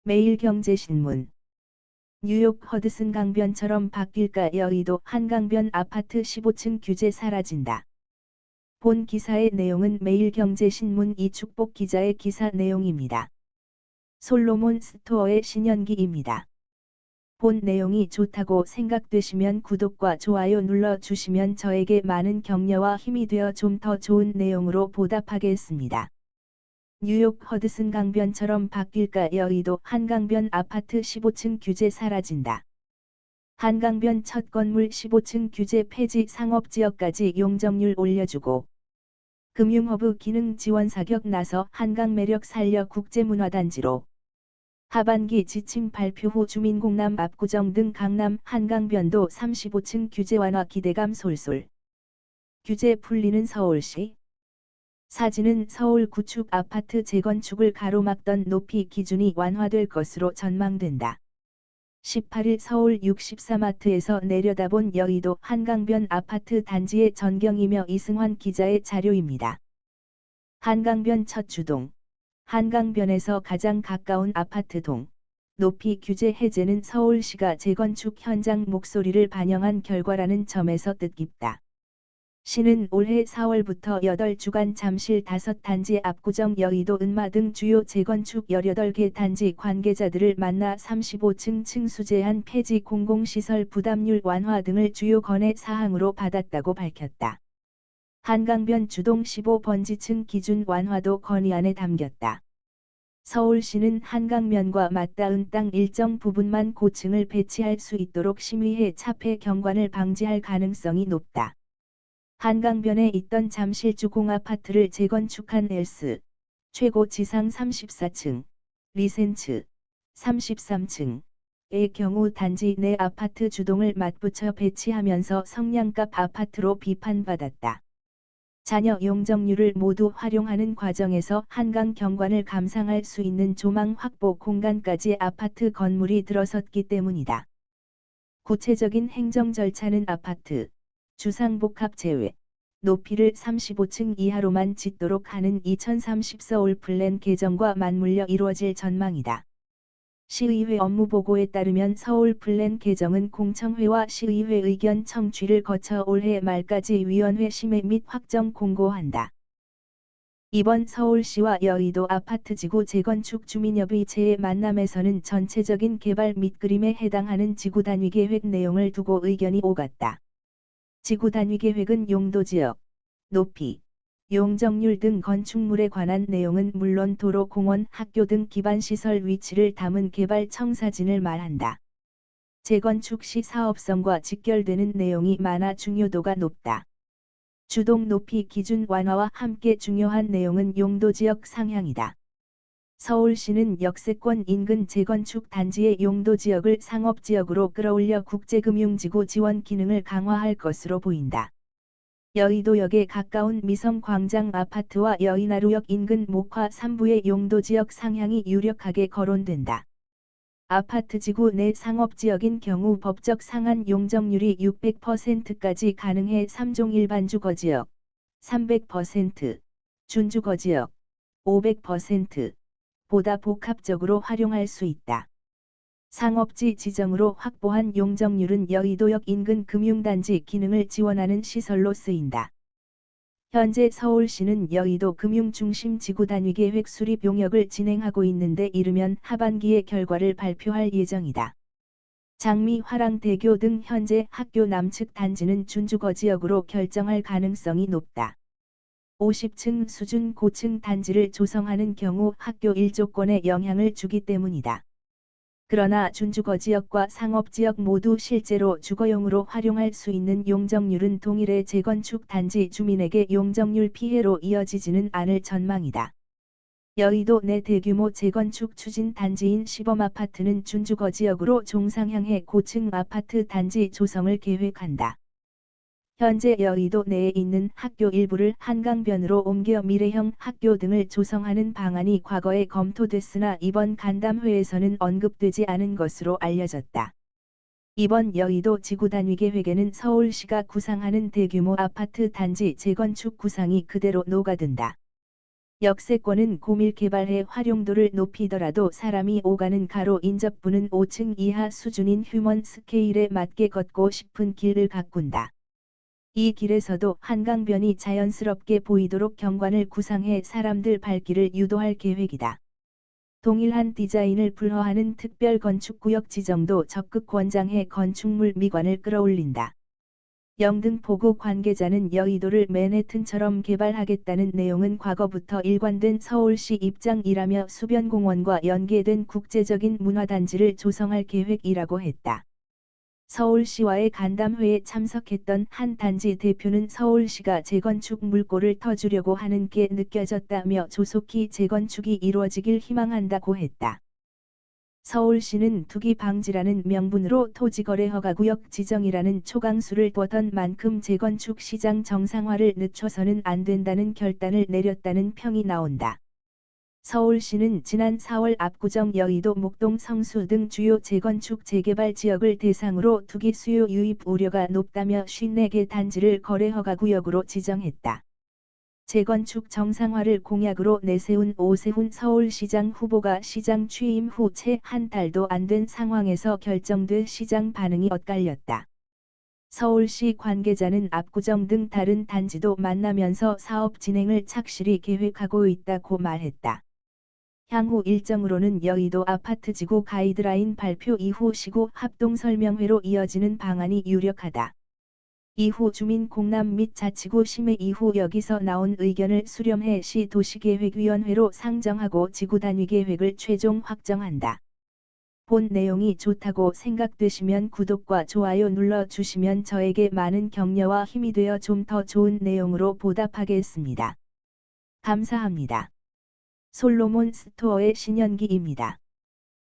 매일경제신문. 뉴욕 허드슨 강변처럼 바뀔까 여의도 한강변 아파트 15층 규제 사라진다. 본 기사의 내용은 매일경제신문 이축복 기자의 기사 내용입니다. 솔로몬 스토어의 신현기입니다. 본 내용이 좋다고 생각되시면 구독과 좋아요 눌러주시면 저에게 많은 격려와 힘이 되어 좀 더 좋은 내용으로 보답하겠습니다. 뉴욕 허드슨 강변처럼 바뀔까 여의도 한강변 아파트 15층 규제 사라진다. 한강변 첫 건물 15층 규제 폐지 상업지역까지 용적률 올려주고 금융허브 기능 지원 사격 나서 한강 매력 살려 국제문화단지로 하반기 지침 발표 후 주민공람 압구정 등 강남 한강변도 35층 규제 완화 기대감 솔솔. 규제 풀리는 서울시. 사진은 서울 구축 아파트 재건축을 가로막던 높이 기준이 완화될 것으로 전망된다. 18일 서울 64마트에서 내려다본 여의도 한강변 아파트 단지의 전경이며 이승환 기자의 자료입니다. 한강변 첫 주동. 한강변에서 가장 가까운 아파트동. 높이 규제 해제는 서울시가 재건축 현장 목소리를 반영한 결과라는 점에서 뜻깊다. 시는 올해 4월부터 8주간 잠실 5단지 압구정 여의도 은마 등 주요 재건축 18개 단지 관계자들을 만나 35층 층수 제한 폐지 공공시설 부담률 완화 등을 주요 건의 사항으로 받았다고 밝혔다. 한강변 주동 15번지층 기준 완화도 건의안에 담겼다. 서울시는 한강면과 맞닿은 땅 일정 부분만 고층을 배치할 수 있도록 심의해 차폐 경관을 방지할 가능성이 높다. 한강변에 있던 잠실주 공아파트를 재건축한 엘스, 최고 지상 34층, 리센츠, 33층의 경우 단지 내 아파트 주동을 맞붙여 배치하면서 성냥갑 아파트로 비판받았다. 잔여 용적률을 모두 활용하는 과정에서 한강 경관을 감상할 수 있는 조망 확보 공간까지 아파트 건물이 들어섰기 때문이다. 구체적인 행정 절차는 아파트 주상복합 제외, 높이를 35층 이하로만 짓도록 하는 2030 서울 플랜 개정과 맞물려 이루어질 전망이다. 시의회 업무보고에 따르면 서울 플랜 개정은 공청회와 시의회 의견 청취를 거쳐 올해 말까지 위원회 심의 및 확정 공고한다. 이번 서울시와 여의도 아파트지구 재건축 주민협의체의 만남에서는 전체적인 개발 및 그림에 해당하는 지구단위계획 내용을 두고 의견이 오갔다. 지구단위계획은 용도지역, 높이, 용적률 등 건축물에 관한 내용은 물론 도로, 공원, 학교 등 기반시설 위치를 담은 개발 청사진을 말한다. 재건축 시 사업성과 직결되는 내용이 많아 중요도가 높다. 주동 높이 기준 완화와 함께 중요한 내용은 용도지역 상향이다. 서울시는 역세권 인근 재건축 단지의 용도지역을 상업지역으로 끌어올려 국제금융지구 지원 기능을 강화할 것으로 보인다. 여의도역에 가까운 미성광장 아파트와 여의나루역 인근 목화 3부의 용도지역 상향이 유력하게 거론된다. 아파트지구 내 상업지역인 경우 법적 상한 용적률이 600%까지 가능해 3종 일반주거지역, 300%, 준주거지역, 500%, 보다 복합적으로 활용할 수 있다. 상업지 지정으로 확보한 용적률은 여의도역 인근 금융단지 기능을 지원하는 시설로 쓰인다. 현재 서울시는 여의도 금융중심 지구단위계획 수립 용역을 진행하고 있는데 이르면 하반기에 결과를 발표할 예정이다. 장미 화랑대교 등 현재 학교 남측 단지는 준주거지역으로 결정할 가능성이 높다. 50층 수준 고층 단지를 조성하는 경우 학교 일조권에 영향을 주기 때문이다. 그러나 준주거지역과 상업지역 모두 실제로 주거용으로 활용할 수 있는 용적률은 동일해 재건축 단지 주민에게 용적률 피해로 이어지지는 않을 전망이다. 여의도 내 대규모 재건축 추진 단지인 시범아파트는 준주거지역으로 종상향해 고층 아파트 단지 조성을 계획한다. 현재 여의도 내에 있는 학교 일부를 한강변으로 옮겨 미래형 학교 등을 조성하는 방안이 과거에 검토됐으나 이번 간담회에서는 언급되지 않은 것으로 알려졌다. 이번 여의도 지구단위계획에는 서울시가 구상하는 대규모 아파트 단지 재건축 구상이 그대로 녹아든다. 역세권은 고밀 개발해 활용도를 높이더라도 사람이 오가는 가로 인접부는 5층 이하 수준인 휴먼 스케일에 맞게 걷고 싶은 길을 가꾼다. 이 길에서도 한강변이 자연스럽게 보이도록 경관을 구상해 사람들 발길을 유도할 계획이다. 동일한 디자인을 불허하는 특별 건축구역 지정도 적극 권장해 건축물 미관을 끌어올린다. 영등포구 관계자는 여의도를 맨해튼처럼 개발하겠다는 내용은 과거부터 일관된 서울시 입장이라며 수변공원과 연계된 국제적인 문화단지를 조성할 계획이라고 했다. 서울시와의 간담회에 참석했던 한 단지 대표는 서울시가 재건축 물꼬를 터주려고 하는 게 느껴졌다며 조속히 재건축이 이루어지길 희망한다고 했다. 서울시는 투기 방지라는 명분으로 토지거래 허가구역 지정이라는 초강수를 뒀던 만큼 재건축 시장 정상화를 늦춰서는 안 된다는 결단을 내렸다는 평이 나온다. 서울시는 지난 4월 압구정 여의도 목동 성수 등 주요 재건축 재개발 지역을 대상으로 투기 수요 유입 우려가 높다며 54개 단지를 거래 허가구역으로 지정했다. 재건축 정상화를 공약으로 내세운 오세훈 서울시장 후보가 시장 취임 후 채 한 달도 안 된 상황에서 결정돼 시장 반응이 엇갈렸다. 서울시 관계자는 압구정 등 다른 단지도 만나면서 사업 진행을 착실히 계획하고 있다고 말했다. 향후 일정으로는 여의도 아파트지구 가이드라인 발표 이후 시구 합동설명회로 이어지는 방안이 유력하다. 이후 주민 공람 및 자치구 심의 이후 여기서 나온 의견을 수렴해 시 도시계획위원회로 상정하고 지구 단위 계획을 최종 확정한다. 본 내용이 좋다고 생각되시면 구독과 좋아요 눌러주시면 저에게 많은 격려와 힘이 되어 좀 더 좋은 내용으로 보답하겠습니다. 감사합니다. 솔로몬 스토어의 신현기입니다.